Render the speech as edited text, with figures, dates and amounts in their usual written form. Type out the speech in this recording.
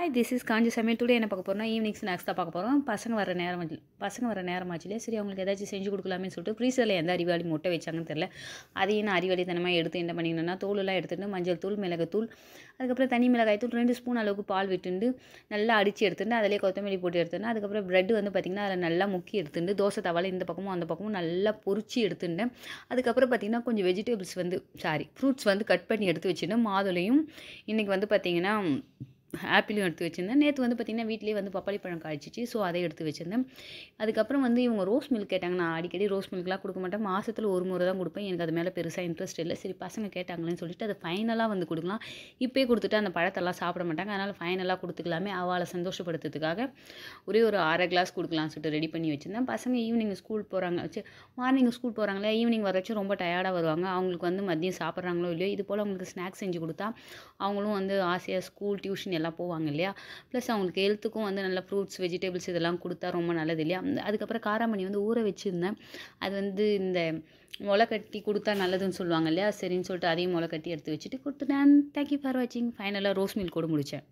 Hi this is காஞ்சி சமையல். Today என்ன பார்க்க போகிறோம்னா ஈவினிங் ஸ்நாக்ஸ் தான் பார்க்க போகிறோம். பசங்க வர நேரமாச்சுலே சரி அவங்களுக்கு ஏதாச்சும் செஞ்சு கொடுக்கலாமே சொல்லிட்டு ஃப்ரீசரில் எந்த அறிவாளி முட்டை வச்சாங்கன்னு தெரில. அதையும் நான் அறிவாளித்தனமாக எடுத்து என்ன பண்ணிங்கன்னா தூளெல்லாம் எடுத்துகிட்டு மஞ்சள் தூள், மிளகுத்தூள், அதுக்கப்புறம் தனி மிளகாய் தூள் 2 ஸ்பூன் அளவுக்கு பால் விட்டுண்டு நல்லா அடித்து எடுத்துட்டு அதிலே கொத்தமல்லி போட்டு எடுத்துட்டு அதுக்கப்புறம் ப்ரெட் வந்து பார்த்திங்கன்னா அதில் நல்லா முக்கி எடுத்துட்டு தோசை தவால இந்த பக்கமும் அந்த பக்கமும் நல்லா பொரிச்சு எடுத்துட்டேன். அதுக்கப்புறம் பார்த்திங்கன்னா கொஞ்சம் வெஜிடபிள்ஸ் ஃப்ரூட்ஸ் வந்து கட் பண்ணி எடுத்து வச்சுட்டேன். மாதுளையும் இன்றைக்கி வந்து பார்த்திங்கன்னா ஆப்பிளும் எடுத்து வச்சுருந்தேன். நேற்று வந்து பார்த்திங்கன்னா வீட்டிலேயே வந்து பப்பாளி பழம் காய்ச்சிச்சு, ஸோ அதை எடுத்து வச்சுருந்தேன். அதுக்கப்புறம் வந்து இவங்க ரோஸ் மில்க் கேட்டாங்க. நான் அடிக்கடி ரோஸ் மில்க்லாம் கொடுக்க மாட்டேன், மாதத்தில் ஒரு முறை தான் கொடுப்பேன். எனக்கு அது மேலே பெருசாக இன்ட்ரெஸ்ட் இல்லை. சரி பசங்க கேட்டாங்களேன்னு சொல்லிட்டு அதை ஃபைனலாக வந்து கொடுக்கலாம். இப்போயே கொடுத்துட்டு அந்த பழத்தெல்லாம் சாப்பிட மாட்டாங்க, அதனால் ஃபைனலாக கொடுத்துக்கலாமே அவளை சந்தோஷப்படுத்துறதுக்காக ஒரே ஒரு 1/2 கிளாஸ் கொடுக்கலாம்னு சொல்லிட்டு ரெடி பண்ணி வச்சுருந்தேன். பசங்க ஈவினிங் ஸ்கூல் போகிறாங்க, மார்னிங் ஸ்கூல் போகிறாங்களே, ஈவினிங் வரச்சும் ரொம்ப டயர்டாக வருவாங்க. அவங்களுக்கு வந்து மதியம் சாப்பிட்றாங்களோ இல்லையோ இது போல் அவங்களுக்கு ஸ்நாக்ஸ் செஞ்சு கொடுத்தா அவங்களும் வந்து ஆசையாக ஸ்கூல் டியூஷன் எல்லாம் போவாங்க இல்லையா. ப்ளஸ் அவங்களுக்கு ஹெல்த்துக்கும் வந்து நல்லா ஃப்ரூட்ஸ் வெஜிடபிள்ஸ் இதெல்லாம் கொடுத்தா ரொம்ப நல்லது இல்லையா. அதுக்கப்புறம் காராமணி வந்து ஊற வச்சுருந்தேன். அது வந்து இந்த முளை கட்டி கொடுத்தா நல்லதுன்னு சொல்லுவாங்க இல்லையா. சரின்னு சொல்லிட்டு அதையும் முளை கட்டி எடுத்து வச்சுட்டு கொடுத்துட்டேன். தேங்க்யூ ஃபார் வாட்சிங். ஃபைனலாக ரோஸ் மில்க் கூட முடித்தேன்.